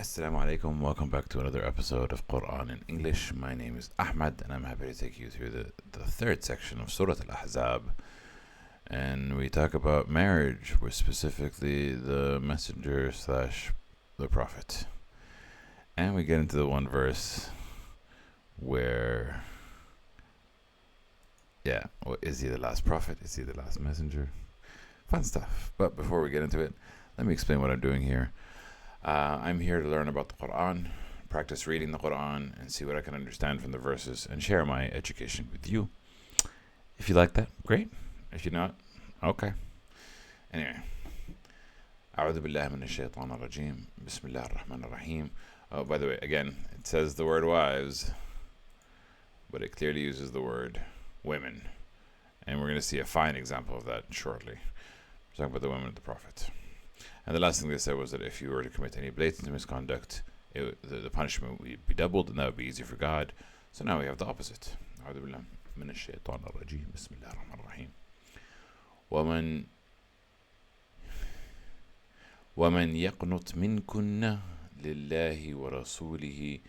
Assalamu alaikum. Welcome back to another episode of Quran in English. My name is Ahmad, and I'm happy to take you through the third section of Surah Al-Ahzab. And we talk about marriage, with specifically the messenger slash the prophet. And we get into the one verse where, is he the last prophet? Is he the last messenger? Fun stuff. But before we get into it, let me explain what I'm doing here. I'm here to learn about the Quran, practice reading the Quran, and see what I can understand from the verses, and share my education with you. If you like that, great. If you're not, okay. Anyway, أعوذ بالله من الشيطان الرجيم بسم الله الرحمن الرحيم. Oh, by the way, again, it says the word wives, but it clearly uses the word women, and we're going to see a fine example of that shortly. We're talking about the women of the Prophet. And the last thing they said was that if you were to commit any blatant misconduct, the punishment would be doubled, and that would be easy for God. So now we have the opposite. أعوذ بالله من الشيطان الرجيم بسم الله الرحمن الرحيم. ومن يقنط منكن لله ورسوله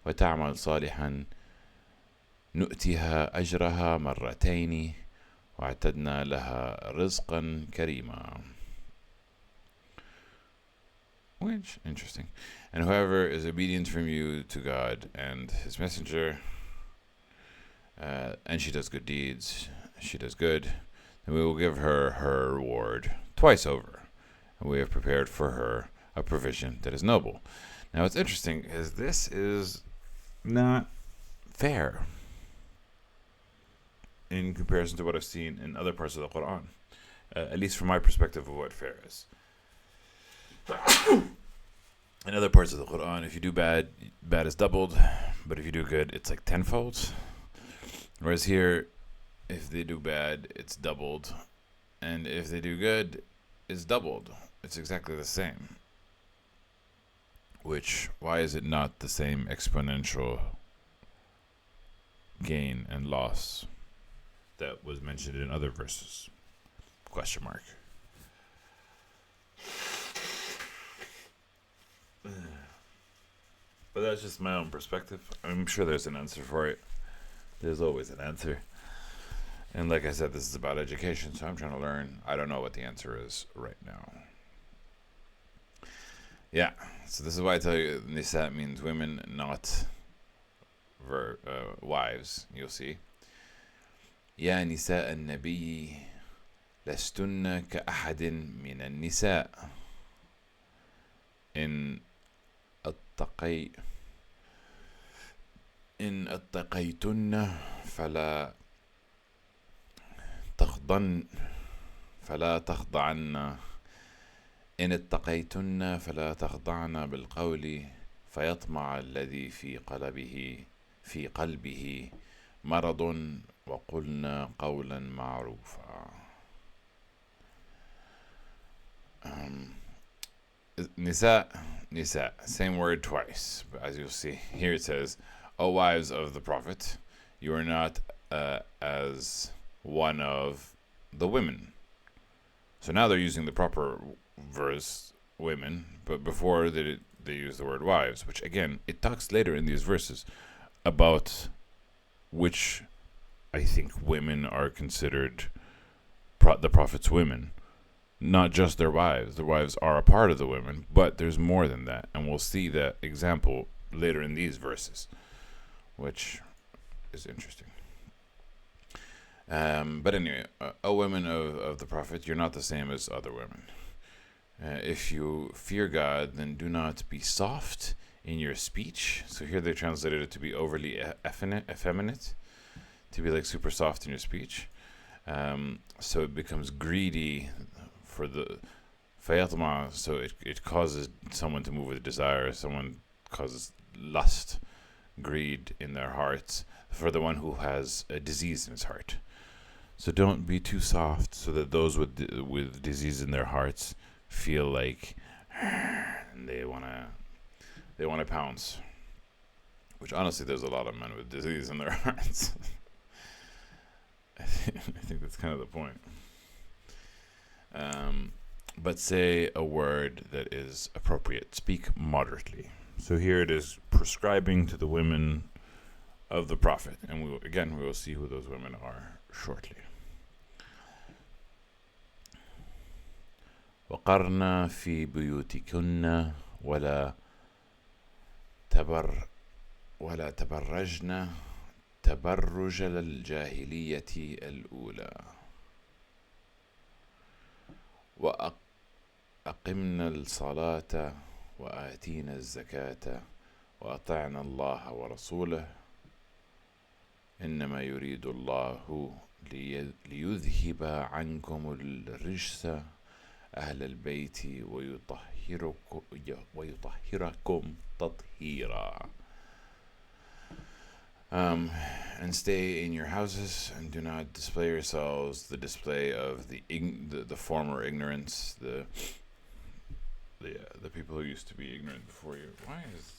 وتعمل صالحا نؤتها أجرها مرتين واعتدنا لها رزقا كريما. Which, interesting. And whoever is obedient from you to God and His Messenger, and she does good deeds, she does good, then we will give her her reward twice over. And we have prepared for her a provision that is noble. Now, what's interesting is this is not fair in comparison to what I've seen in other parts of the Quran, at least from my perspective of what fair is. In other parts of the Quran, if you do bad, bad is doubled, but if you do good, it's like tenfold. Whereas here, if they do bad, it's doubled, and if they do good, it's doubled. It's exactly the same. Why is it not the same exponential gain and loss that was mentioned in other verses? Question mark. But that's just my own perspective. I'm sure there's an answer for it. There's always an answer. And like I said, this is about education, so I'm trying to learn. I don't know what the answer is right now. Yeah, so this is why I tell you Nisa means women, not wives. You'll see. يا نساء النبي لستن كأحد من النساء إن اتقيتن فلا تخضعن إن اتقيتن فلا تخضعن بالقول فيطمع الذي في قلبه مرض وقلنا قولا معروفا. Nisa, same word twice. But as you'll see, here it says, O wives of the Prophet, you are not as one of the women. So now they're using the proper verse, women, but before they use the word wives, which again, it talks later in these verses about which I think women are considered the Prophet's women. Not just their wives. Their wives are a part of the women, but there's more than that. And we'll see that example later in these verses, which is interesting. But anyway, O women of the Prophet, you're not the same as other women. If you fear God, then do not be soft in your speech. So here they translated it to be overly effeminate, to be like super soft in your speech. So it becomes greedy for the fayatma, so it causes someone to move with desire. Someone causes lust, greed in their hearts for the one who has a disease in his heart. So don't be too soft, so that those with disease in their hearts feel like and they wanna pounce. Which honestly, there's a lot of men with disease in their hearts. I think that's kind of the point. but say a word that is appropriate. Speak moderately. So here it is prescribing to the women of the Prophet. And we will see who those women are shortly. وقرنا في بيوتكن ولا تبرجن تبرج الجاهلية الأولى وأقمنا الصلاة وآتينا الزكاة وأطعنا الله ورسوله إنما يريد الله ليذهب عنكم الرجس أهل البيت ويطهركم تطهيرا. And stay in your houses and do not display yourselves the display of the former ignorance, the people who used to be ignorant before you. Why is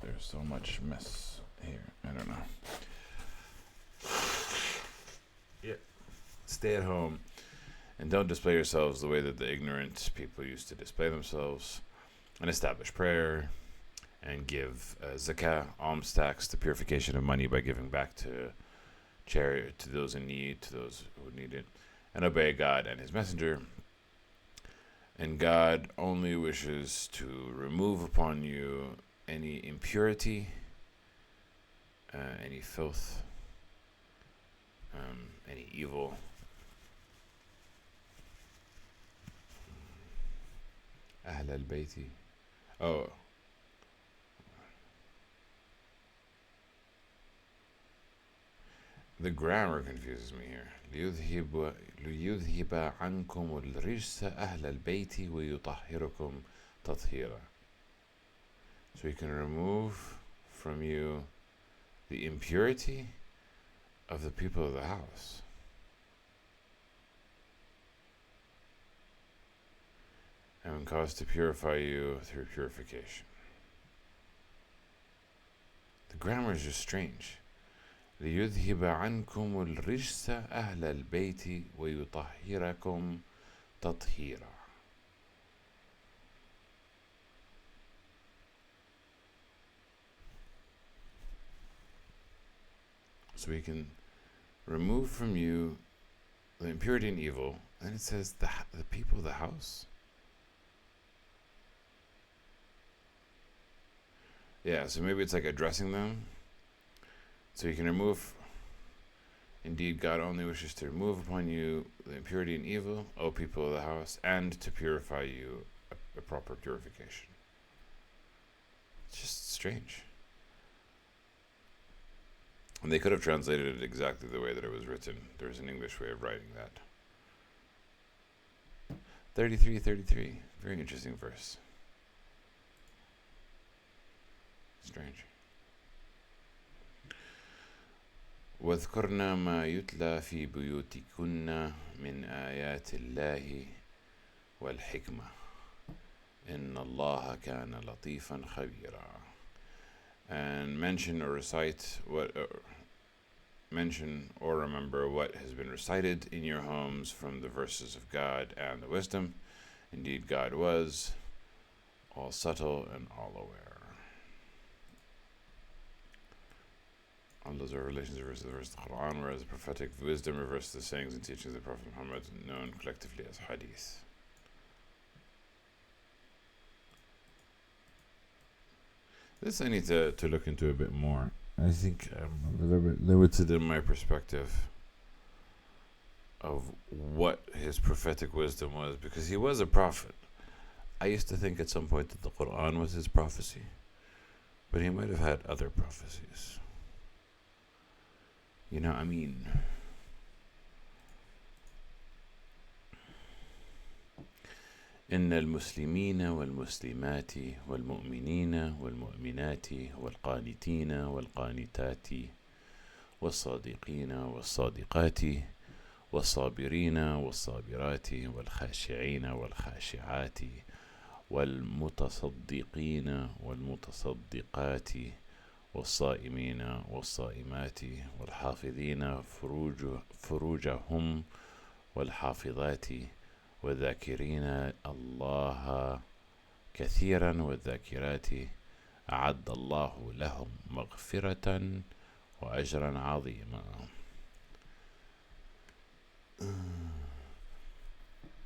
there so much mess here? I don't know. Yeah. Stay at home and don't display yourselves the way that the ignorant people used to display themselves, and establish prayer and give zakah, alms tax, the purification of money by giving back to charity, to those in need, to those who need it, and obey God and His Messenger. And God only wishes to remove upon you any impurity, any filth, any evil. أهل البيت. Oh. The grammar confuses me here. ليذهب عنكم الرجس أهل البيت ويطهركم تطهيرا. So He can remove from you the impurity of the people of the house. And cause to purify you through purification. The grammar is just strange. ليذهب عنكم الرجس أهل البيت ويطهركم تطهيرا. So He can remove from you the impurity and evil. And it says the people of the house. Yeah, so maybe it's like addressing them. So you can remove, indeed God only wishes to remove upon you the impurity and evil, O people of the house, and to purify you a proper purification. It's just strange. And they could have translated it exactly the way that it was written. There's an English way of writing that. 33, very interesting verse. Strange. واذكرن ما يتلى في بيوتكن من آيات الله والحكمة إن الله كان لطيفا خبيرا. And mention or remember what has been recited in your homes from the verses of God and the wisdom. Indeed, God was all subtle and all aware. All those are relations reverse the Quran, whereas the prophetic wisdom reverses the sayings and teachings of the Prophet Muhammad, known collectively as hadith. This I need to look into a bit more. I think I'm a little bit limited in my perspective of what his prophetic wisdom was, because he was a prophet. I used to think at some point that the Quran was his prophecy, but he might have had other prophecies. You know, I mean, إن المسلمين والمسلمات والمؤمنين والمؤمنات والقانتين والقانتات والصادقين والصادقات والصابرين والصابرات والخاشعين والخاشعات والمتصدقين والمتصدقات والصائمين والصائمات والحافظين فروجهم والحافظات والذاكرين الله كثيرا والذاكرات أعد الله لهم مغفرة وأجرا عظيما.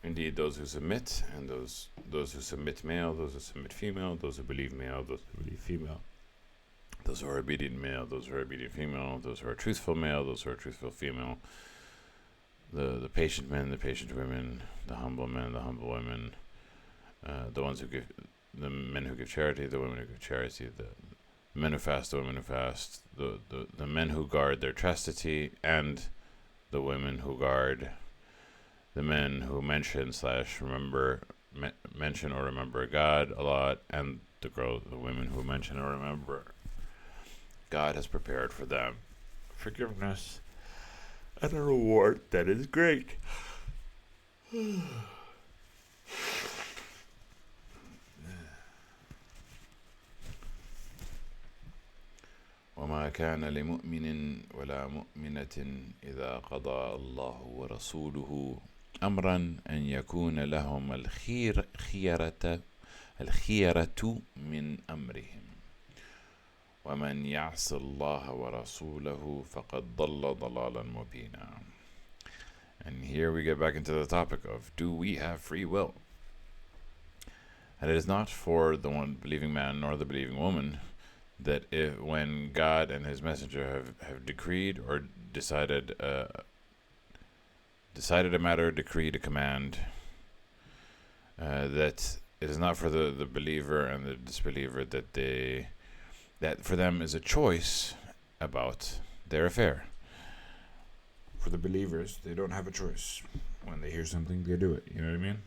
Indeed, those who submit, and those who submit male, those who submit female, those who believe male, those who believe female, those who are obedient male, those who are obedient female, those who are truthful male, those who are truthful female, the patient men, the patient women, the humble men, the humble women, the ones who give, the men who give charity, the women who give charity, the men who fast, the women who fast, the men who guard their chastity, and the women who guard, the men who mention or remember God a lot, and the women who mention or remember God has prepared for them forgiveness and a reward that is great. وما كان لمؤمن ولا مؤمنة إذا قضى الله ورسوله أمرا أن يكون لهم الخيرة من أمرهم ومن يعص الله ورسوله فقد ضل ضلالا مبينا. And here we get back into the topic of, do we have free will? And it is not for the one believing man nor the believing woman that when God and his messenger have decreed or decided a matter, decreed a command, that it is not for the believer and the disbeliever that for them is a choice about their affair. For the believers, they don't have a choice. When they hear something, they do it. You know what I mean?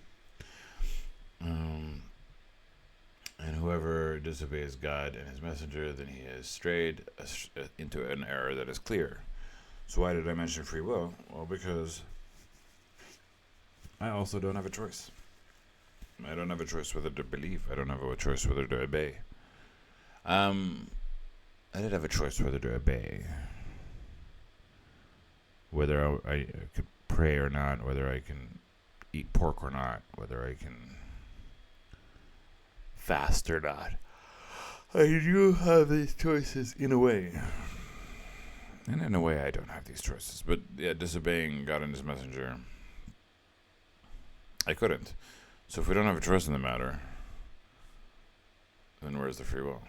And whoever disobeys God and his messenger, then he has strayed into an error that is clear. So why did I mention free will? Well, because I also don't have a choice. I don't have a choice whether to believe. I don't have a choice whether to obey. I did have a choice whether to obey. Whether I could pray or not, whether I can eat pork or not, whether I can fast or not. I do have these choices in a way. And in a way I don't have these choices. But yeah, disobeying God and his messenger, I couldn't. So if we don't have a choice in the matter, then where's the free will?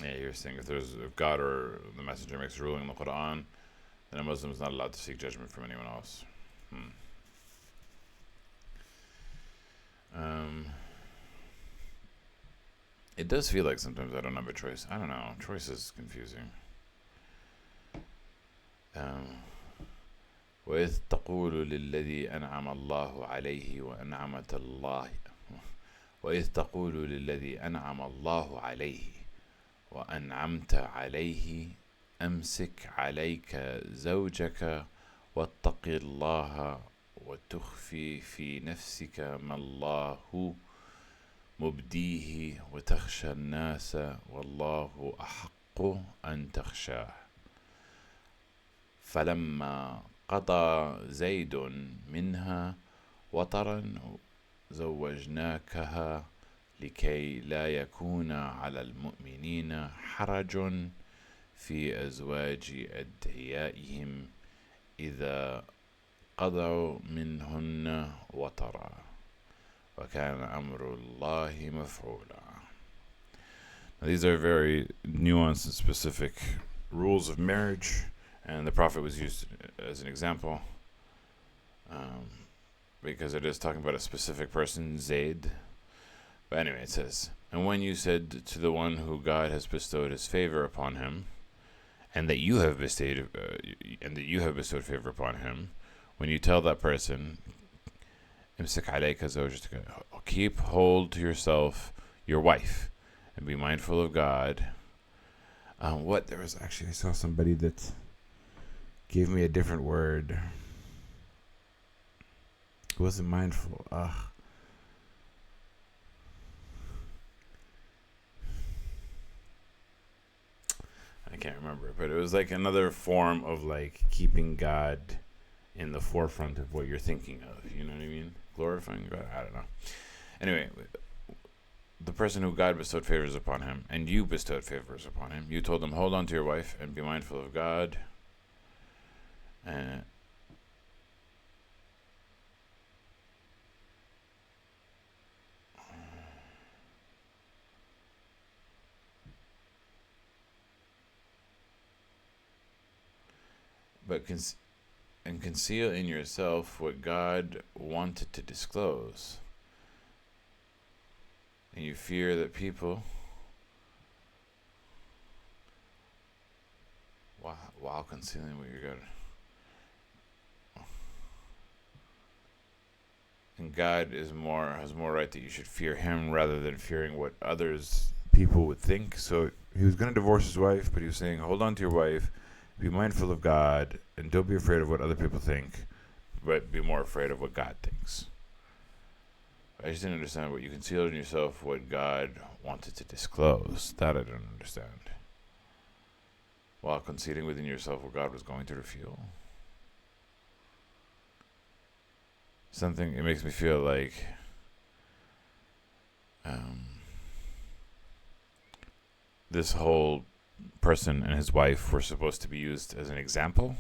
Yeah, you're saying if God or the messenger makes a ruling in the Quran, then a Muslim is not allowed to seek judgment from anyone else. It does feel like sometimes I don't have a choice. I don't know. Choice is confusing. وإذ تقول للذي أنعم الله عليه وأنعمت الله وإذ تقول للذي أنعم الله عليه وأنعمت عليه أمسك عليك زوجك واتق الله وتخفي في نفسك ما الله مبديه وتخشى الناس والله أحق أن تخشاه فلما قضى زيد منها وطرا زوجناكها لكي لا يكون على المؤمنين حرج في أزواج أدعيائهم إذا قضوا منهن وطرا وكان أمر الله مفعولا. Now, these are very nuanced and specific rules of marriage, and the Prophet was used as an example because it is talking about a specific person, Zayd. But anyway, it says, and when you said to the one who God has bestowed his favor upon him, and that you have bestowed favor upon him, when you tell that person, imsik alayka zawjatka, keep hold to yourself your wife, and be mindful of God. There was actually, I saw somebody that gave me a different word. It wasn't mindful. I can't remember remember, but it was like another form of like keeping God in the forefront of what you're thinking of. You know what I mean? Glorifying God. I don't know. Anyway, the person who God bestowed favors upon him, and you bestowed favors upon him, you told him, hold on to your wife and be mindful of God. But conceal in yourself what God wanted to disclose. And you fear that people, while concealing what you're good. And God has more right that you should fear him rather than fearing what people would think. So he was going to divorce his wife, but he was saying, hold on to your wife, be mindful of God, and don't be afraid of what other people think, but be more afraid of what God thinks. I just didn't understand what you concealed in yourself, what God wanted to disclose. That I don't understand. While concealing within yourself what God was going to reveal. It makes me feel like this whole person and his wife were supposed to be used as an example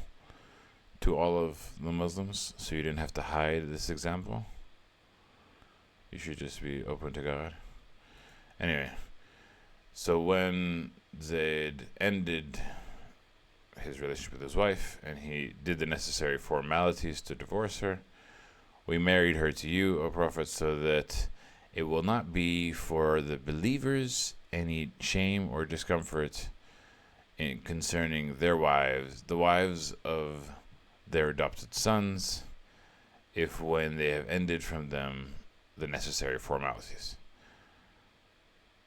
to all of the Muslims, so you didn't have to hide this example. You should just be open to God. Anyway, so when Zayd ended his relationship with his wife and he did the necessary formalities to divorce her, we married her to you, O Prophet, so that it will not be for the believers any shame or discomfort in concerning their wives, the wives of their adopted sons, if when they have ended from them the necessary formalities.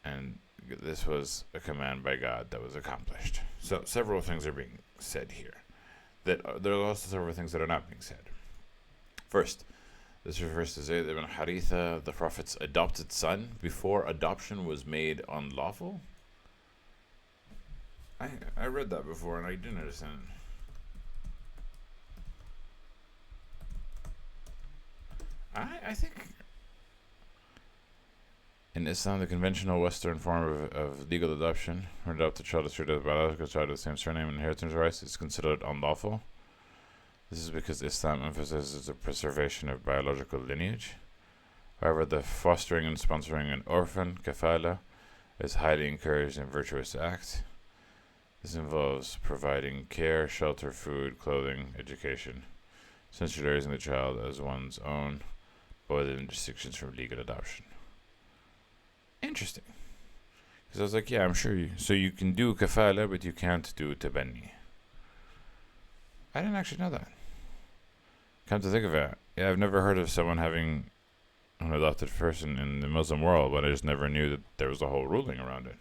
And this was a command by God that was accomplished. So several things are being said here. There are also several things that are not being said. First, this refers to Zayd ibn Haritha, the Prophet's adopted son, before adoption was made unlawful. I read that before and I didn't understand. I think in Islam, the conventional Western form of legal adoption, or adopted child is treated as a biological child with the same surname and inheritance rights, is considered unlawful. This is because Islam emphasizes the preservation of biological lineage. However, the fostering and sponsoring an orphan, kafala, is highly encouraged and virtuous act. This involves providing care, shelter, food, clothing, education, essentially raising the child as one's own, but within distinctions from legal adoption. Interesting. Because I was like, yeah, I'm sure you can do kafala, but you can't do tabanni. I didn't actually know that. Come to think of it, yeah, I've never heard of someone having an adopted person in the Muslim world, but I just never knew that there was a whole ruling around it.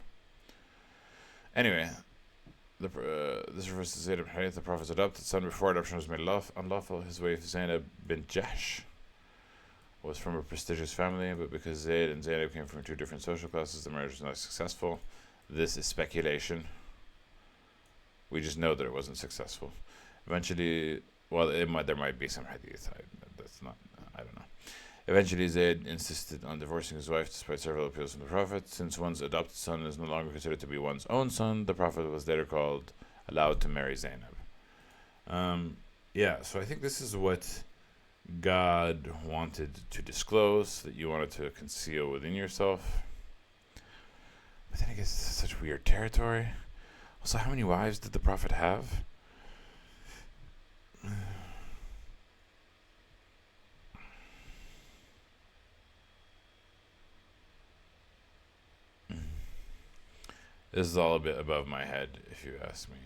Anyway, this refers to Zayd ibn Haritha, the Prophet's adopted son. Before adoption was made unlawful, his wife Zainab bint Jahsh was from a prestigious family, but because Zayd and Zainab came from two different social classes, the marriage was not successful. This is speculation. We just know that it wasn't successful. Eventually, there might be some hadith. I don't know. Eventually, Zayd insisted on divorcing his wife despite several appeals from the Prophet. Since one's adopted son is no longer considered to be one's own son, the Prophet was later allowed to marry Zainab. So I think this is what God wanted to disclose, that you wanted to conceal within yourself. But then I guess it's such weird territory. Also, how many wives did the Prophet have? This is all a bit above my head, if you ask me.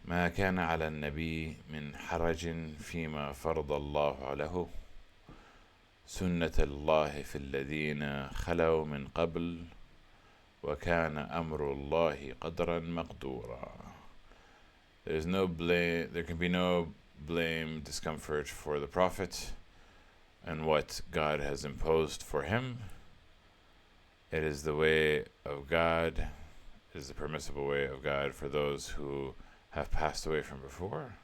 ما كان على النبي من حرج فيما فرض الله له سنة الله في الذين خلوا من قبل وكان أمر الله قدرا مقدورا. There can be no blame, discomfort for the Prophet and what God has imposed for him. It is the way of God, is the permissible way of God for those who have passed away from before.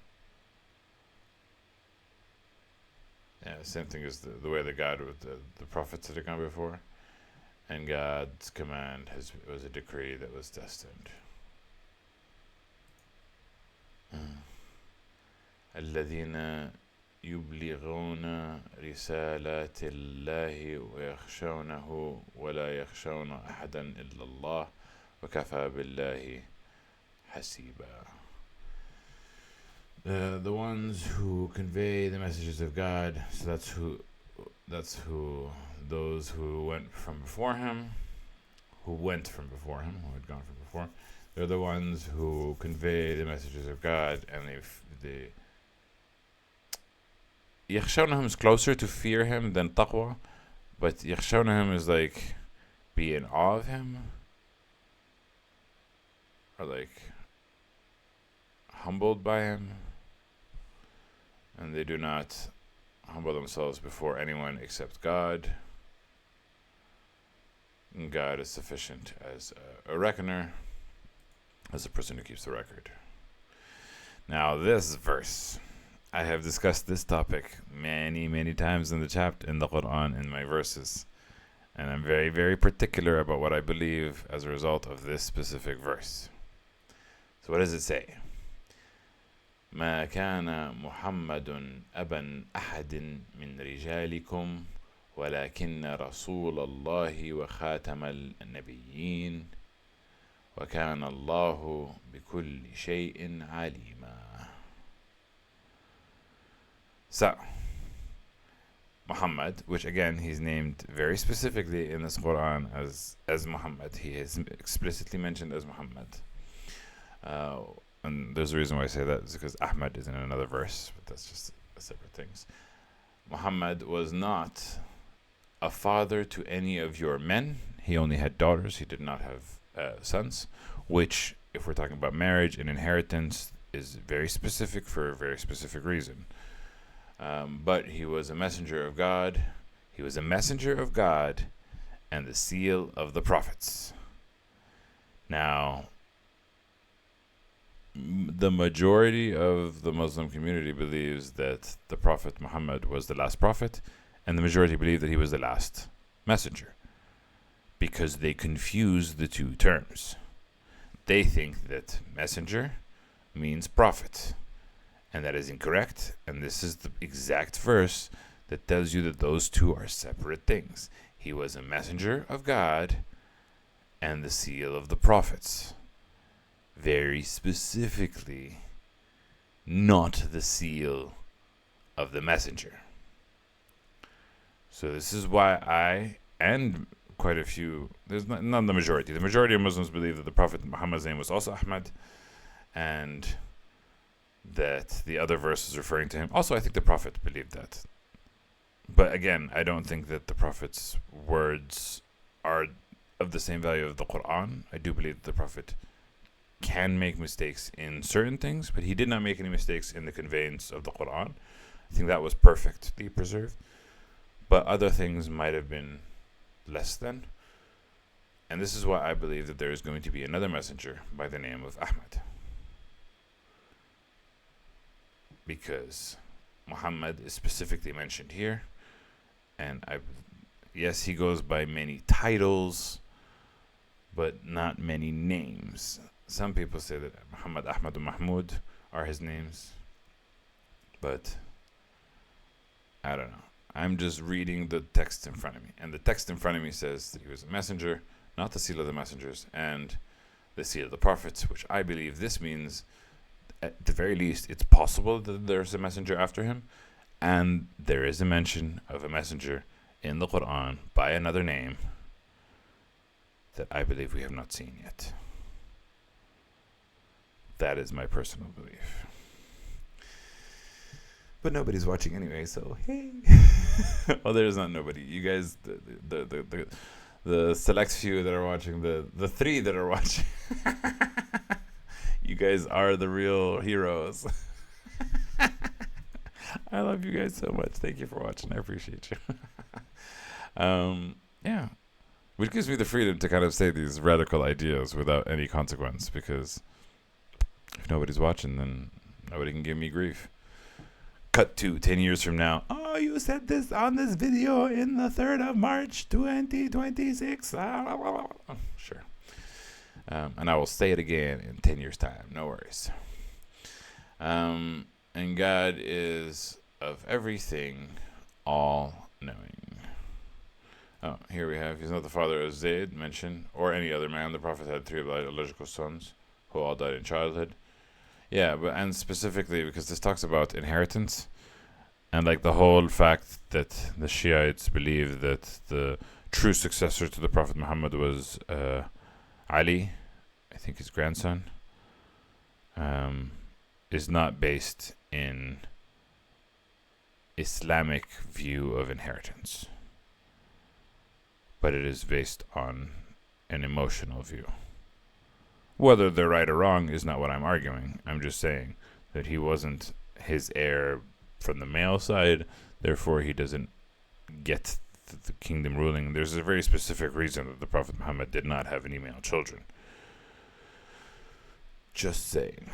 Yeah, same thing as the way that God with the prophets that had gone before. And God's command was a decree that was destined. الذين يبلغون رسالات الله ويخشونه ولا يخشون أحدا إلا الله وكفى بالله حسيبا. The ones who convey the messages of God, so that's who those who went from before him, who had gone from before. They're the ones who convey the messages of God, and they يخشونهم is closer to fear him than taqwa, but يخشونهم is like be in awe of him, or like humbled by him, and they do not humble themselves before anyone except God. And God is sufficient as a reckoner, as a person who keeps the record. Now this verse, I have discussed this topic many times in the chapter, in the Quran, in my verses, and I'm very, very particular about what I believe as a result of this specific verse. So what does it say? ما كان محمد أبا أحد من رجالكم ولكن رسول الله وخاتم النبيين وكان الله بكل شيء عليما. So, Muhammad, which again he's named very specifically in this Quran as Muhammad. He is explicitly mentioned as Muhammad. And there's a reason why I say that is because Ahmad is in another verse, but that's just a separate things. Muhammad was not a father to any of your men. He only had daughters. He did not have sons, which, if we're talking about marriage and inheritance, is very specific for a very specific reason. But he was a messenger of God. He was a messenger of God and the seal of the prophets. Now, the majority of the Muslim community believes that the Prophet Muhammad was the last prophet, and the majority believe that he was the last messenger, because they confuse the two terms. They think that messenger means prophet, and that is incorrect, and this is the exact verse that tells you that those two are separate things. He was a messenger of God and the seal of the prophets. Very specifically, not the seal of the messenger. So this is why I, and quite a few, there's not the majority. The majority of Muslims believe that the Prophet Muhammad's name was also Ahmad, and that the other verse is referring to him. Also, I think the Prophet believed that. But again, I don't think that the Prophet's words are of the same value of the Quran. I do believe that the Prophet can make mistakes in certain things, but he did not make any mistakes in the conveyance of the Quran. I think that was perfectly preserved. But other things might have been less than. And this is why I believe that there is going to be another messenger by the name of Ahmad. Because Muhammad is specifically mentioned here. And yes, he goes by many titles, but not many names. Some people say that Muhammad, Ahmad, and Mahmud are his names. But I don't know. I'm just reading the text in front of me. And the text in front of me says that he was a messenger, not the seal of the messengers, and the seal of the prophets, which I believe this means, at the very least, it's possible that there's a messenger after him. And there is a mention of a messenger in the Quran by another name that I believe we have not seen yet. That is my personal belief. But nobody's watching anyway, so hey. Well, there's not nobody. You guys, the select few that are watching, the three that are watching, you guys are the real heroes. I love you guys so much. Thank you for watching. I appreciate you. Yeah. which gives me the freedom to kind of say these radical ideas without any consequence, because if nobody's watching, then nobody can give me grief. Cut to 10 years from now. Oh, you said this on this video in the 3rd of March, 2026. Sure. And I will say it again in 10 years' time. No worries. And God is of everything all knowing. Oh, here we have, he's not the father of Zayd, mentioned, or any other man. The Prophet had 3 biological sons who all died in childhood. Yeah, but and specifically because this talks about inheritance, and like the whole fact that the Shiites believe that the true successor to the Prophet Muhammad was Ali, I think his grandson, is not based in Islamic view of inheritance, but it is based on an emotional view. Whether they're right or wrong is not what I'm arguing. I'm just saying that he wasn't his heir from the male side, therefore he doesn't get the kingdom ruling. There's a very specific reason that the Prophet Muhammad did not have any male children. Just saying.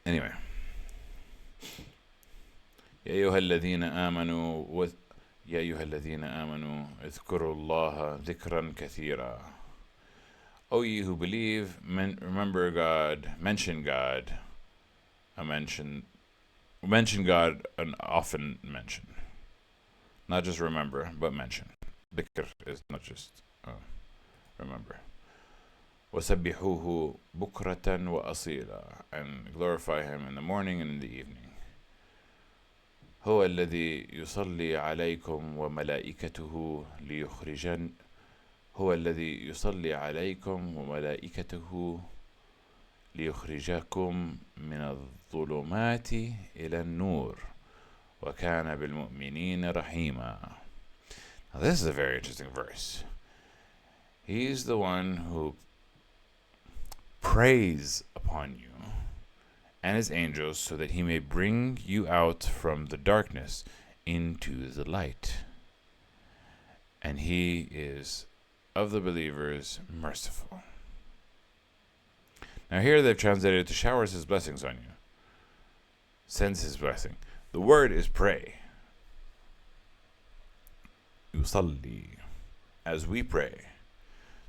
Anyway. يا أيها الذين آمنوا اذكروا الله ذكرا كثيرا. O ye who believe, remember God, mention God, mention God and often mention. Not just remember, but mention. Dhikr is not just remember. وَسَبِّحُوهُ بُكْرَةً وَأَصِيلًا, and glorify him in the morning and in the evening. هو الذي يصلي عليكم وملائكته ليخرجن هو الذي يصلي عليكم وملائكته ليخرجكم من الظلمات إلى النور وكان بالمؤمنين رحيما. Now this is a very interesting verse. He's the one who prays upon you and his angels so that he may bring you out from the darkness into the light. And he is of the believers merciful. Now here they've translated it to showers his blessings on you. Sends his blessing. The word is pray. Yusalli. As we pray.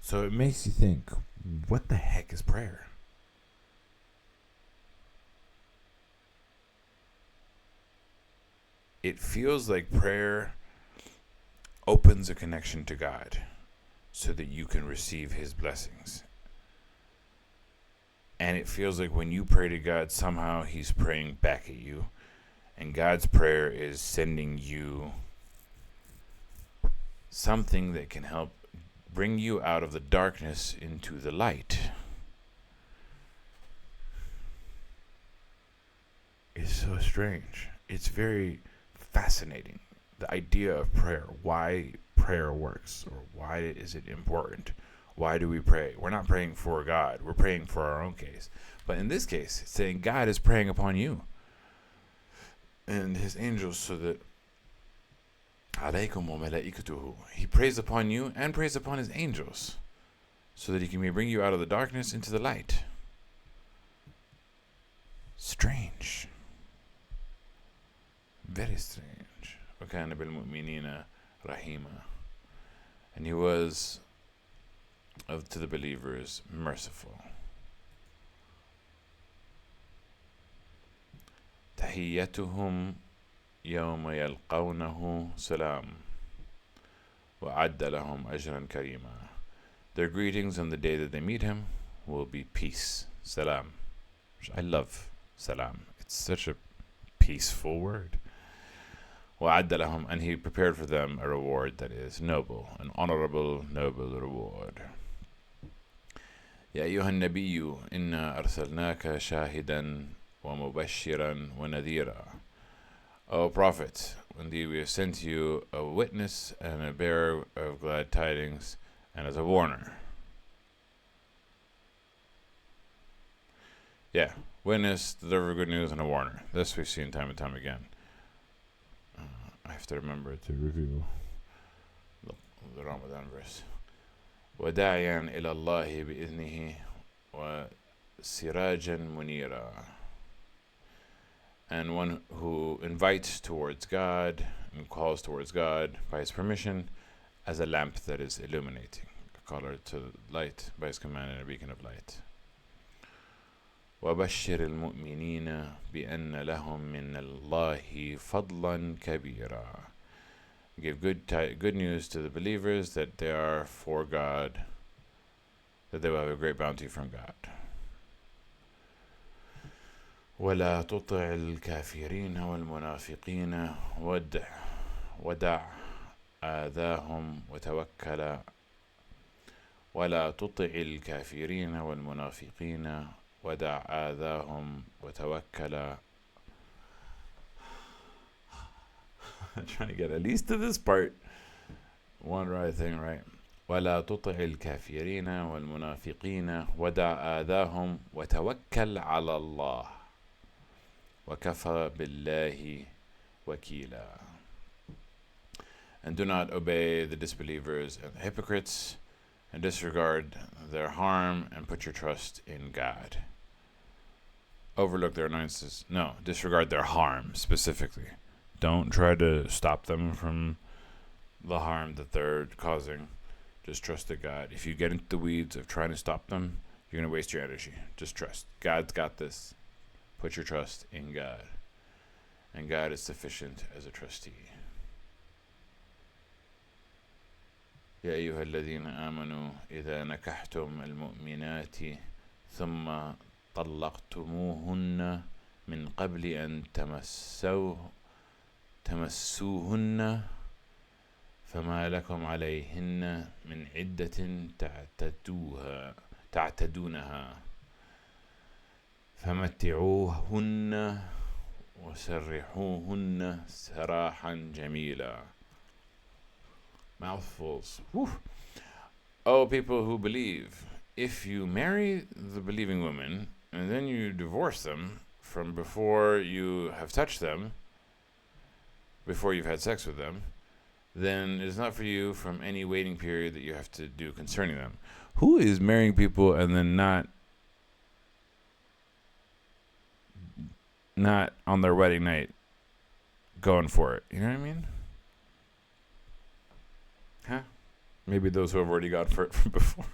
So it makes you think, what the heck is prayer? It feels like prayer opens a connection to God so that you can receive his blessings. And it feels like when you pray to God, somehow he's praying back at you. And God's prayer is sending you something that can help bring you out of the darkness into the light. It's so strange. It's very fascinating. The idea of prayer, why prayer works, or why is it important? Why do we pray? We're not praying for God. We're praying for our own case. But in this case, it's saying God is praying upon you and his angels so that عليكم وملائكته. He prays upon you and prays upon his angels so that he can bring you out of the darkness into the light. Strange. Very strange. وَكَانَ بِالْمُؤْمِنِينَ رَحِيمًا. And he was to the believers merciful. تحيتهم يوم يلقونه سلام وأعد لهم أجرا كريما. Their greetings on the day that they meet him will be peace. Salam. I love salam. It's such a peaceful word. وأعد لهم, and he prepared for them a reward that is noble, an honorable, noble reward. يا أيها النبي إنا أرسلناك شاهدا ومبشرا ونذيرا. O Prophet, indeed we have sent you a witness and a bearer of glad tidings and as a warner. Yeah, witness, deliver good news, and a warner. This we've seen time and time again. I have to remember to review the Ramadan verse. وداعيا إلى الله بإذنه وسراجا منيرا. And one who invites towards God and calls towards God by his permission as a lamp that is illuminating, a caller to light by his command and a beacon of light. وبشر المؤمنين بأن لهم من الله فضلا كبيرا. Give good news to the believers that they are for God, that they will have a great bounty from God. ولا تطع الكافرين والمنافقين ودع آذاهم وتوكل. ولا تطع الكافرين والمنافقين ودع آذاهم وتوكل. I'm trying to get at least to this part. One right thing, right? ولا تطع الكافرين والمنافقين ودع آذاهم وتوكل على الله وكفى بالله وكيلا. And do not obey the disbelievers and the hypocrites, and disregard their harm, and put your trust in God. Overlook their annoyances. No, disregard their harm specifically. Don't try to stop them from the harm that they're causing. Just trust in God. If you get into the weeds of trying to stop them, you're going to waste your energy. Just trust. God's got this. Put your trust in God. And God is sufficient as a trustee. يا أيها الذين آمنوا إذا نكحتم المؤمنات ثم طلقتموهن من قبل أن تمسوهن فما لكم عليهن من عدة تعتدونها فمتعوهن وسرحوهن سراحا جميلا. Mouthfuls. Whew. Oh, people who believe, if you marry the believing woman and then you divorce them from before you have touched them, before you've had sex with them, then it's not for you from any waiting period that you have to do concerning them. Who is marrying people and then not on their wedding night going for it? You know what I mean? Huh? Maybe those who have already gone for it from before.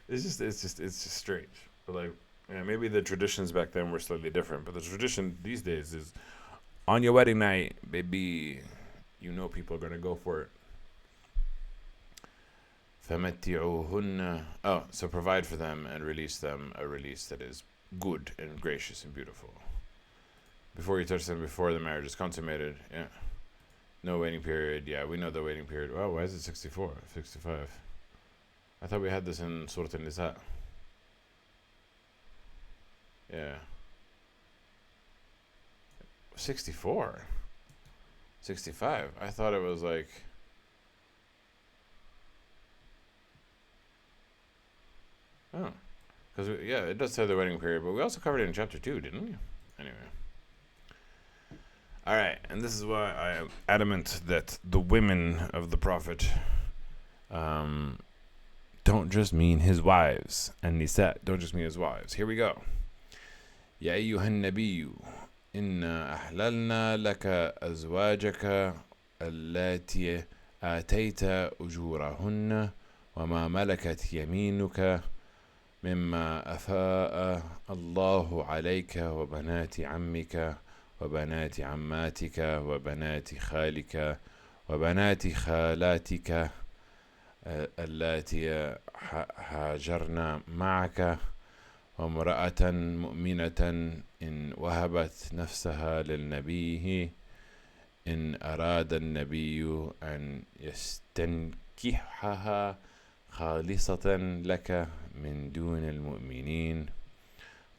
It's just strange. But like, yeah, maybe the traditions back then were slightly different, but the tradition these days is on your wedding night, baby, you know people are gonna go for it. فَمَتِّعُوهُنَّ. Oh, so provide for them and release them a release that is good and gracious and beautiful. Before you touch them, before the marriage is consummated, yeah. No waiting period, yeah, we know the waiting period. Oh, why is it 65? I thought we had this in Surah An-Nisa. Yeah. 64? 65? I thought it was like... Oh. Because, yeah, it does say the waiting period, but we also covered it in chapter 2, didn't we? Anyway. Alright, and this is why I am adamant that the women of the Prophet don't just mean his wives. And Nisa don't just mean his wives. Here we go. يا أيها النبي إنا أحللنا لك أزواجك اللاتي آتيت أجورهن وما ملكت يمينك مما أفاء الله عليك وبنات عمك وبنات عماتك وبنات خالك وبنات خالاتك اللاتي هاجرن معك وامرأة مؤمنة إن وهبت نفسها للنبي إن أراد النبي أن يستنكحها خالصة لك من دون المؤمنين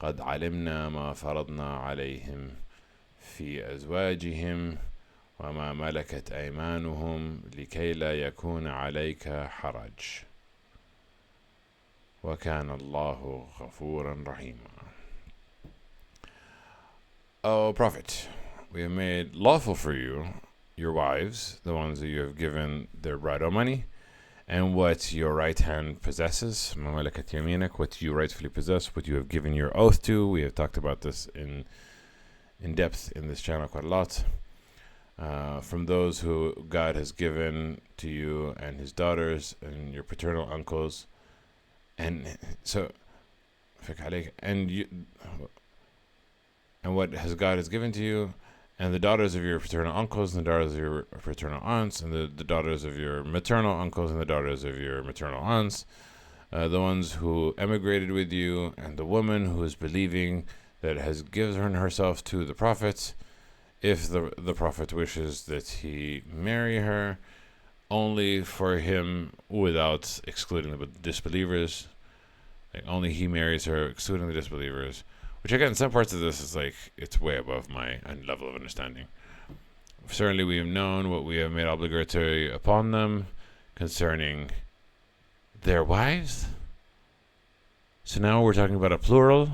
قد علمنا ما فرضنا عليهم في أزواجهم وما ملكت أيمانهم لكي لا يكون عليك حرج وكان الله غفورا رحيما. O Prophet, we have made lawful for you your wives, the ones that you have given their bridal money, and what your right hand possesses, ما ملكت يمينك, what you rightfully possess, what you have given your oath to. We have talked about this in depth in this channel quite a lot. From those who God has given to you and his daughters and your paternal uncles, and so and you, and what has God has given to you, and the daughters of your paternal uncles, and the daughters of your paternal aunts, and the daughters of your maternal uncles, and the daughters of your maternal aunts, the ones who emigrated with you, and the woman who is believing that has given herself to the Prophet, if the Prophet wishes that he marry her, only for him without excluding the disbelievers. Like only he marries her, excluding the disbelievers. Which again, some parts of this is like, it's way above my level of understanding. Certainly we have known what we have made obligatory upon them concerning their wives. So now we're talking about a plural.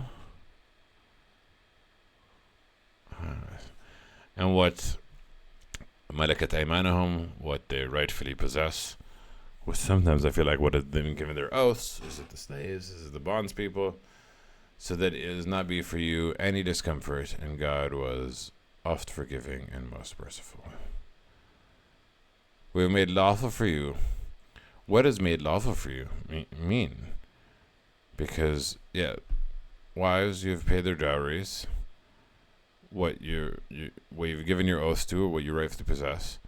And what malakat aymanahum, what they rightfully possess. Which sometimes I feel like what has been given their oaths. Is it the slaves? Is it the bondspeople? So that it does not be for you any discomfort, and God was oft forgiving and most merciful. We have made lawful for you. What does made lawful for you mean? Because, yeah, wives, you have paid their dowries. What you've given your oaths to, or what you rightfully possess.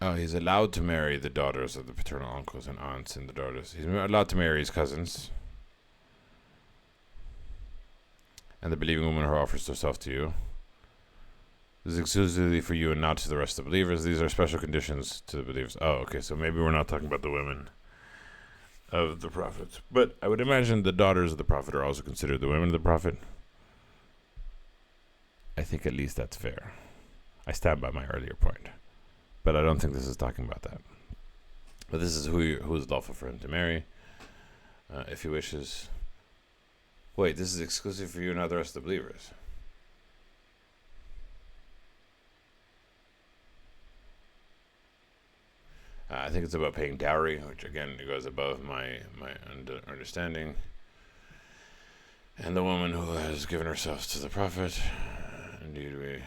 Oh, he's allowed to marry the daughters of the paternal uncles and aunts and the daughters. He's allowed to marry his cousins. And the believing woman who offers herself to you. This is exclusively for you and not to the rest of the believers. These are special conditions to the believers. Oh, okay, so maybe we're not talking about the women of the Prophet. But I would imagine the daughters of the Prophet are also considered the women of the Prophet. I think at least that's fair. I stand by my earlier point. But I don't think this is talking about that. But this is who is lawful for him to marry, if he wishes. Wait, this is exclusive for you and not the rest of the believers. I think it's about paying dowry, which again goes above my understanding. And the woman who has given herself to the Prophet, indeed we.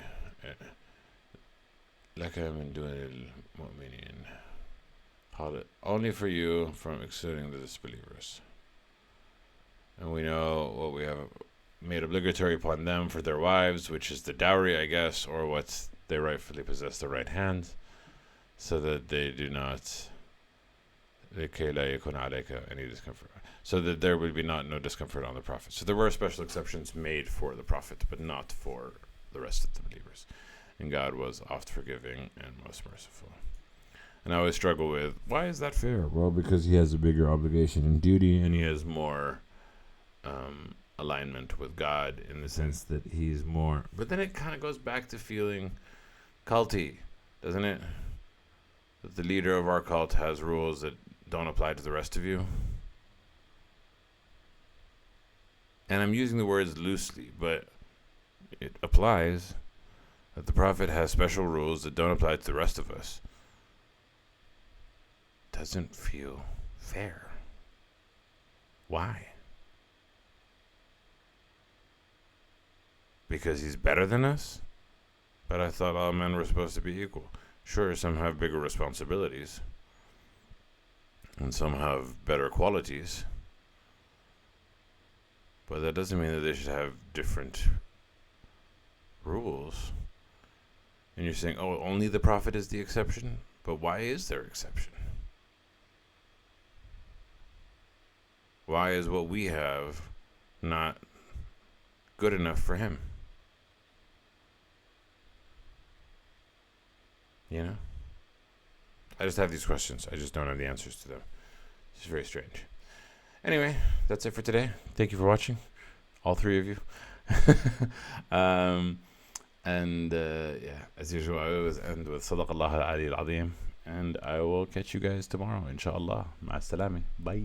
لك من دون المؤمنين. Only for you from excluding the disbelievers. And we know what we have made obligatory upon them for their wives, which is the dowry, I guess, or what they rightfully possess the right hand, so that they do not لكي لا يكون عليك any discomfort. So that there would be no discomfort on the Prophet. So there were special exceptions made for the Prophet, but not for the rest of the believers. And God was oft forgiving and most merciful. And I always struggle with, why is that fair? Well, because he has a bigger obligation and duty, and he has more alignment with God in the sense that he's more. But then it kind of goes back to feeling culty, doesn't it? That the leader of our cult has rules that don't apply to the rest of you. And I'm using the words loosely, but it applies. That the Prophet has special rules that don't apply to the rest of us. Doesn't feel fair. Why? Because he's better than us? But I thought all men were supposed to be equal. Sure, some have bigger responsibilities. And some have better qualities. But that doesn't mean that they should have different rules. And you're saying, oh, only the Prophet is the exception? But why is there exception? Why is what we have not good enough for him? You know? I just have these questions. I just don't have the answers to them. It's very strange. Anyway, that's it for today. Thank you for watching. All three of you. Yeah, as usual, I always end with صدق الله العلي العظيم. And I will catch you guys tomorrow, inshallah. مع السلامة. Bye.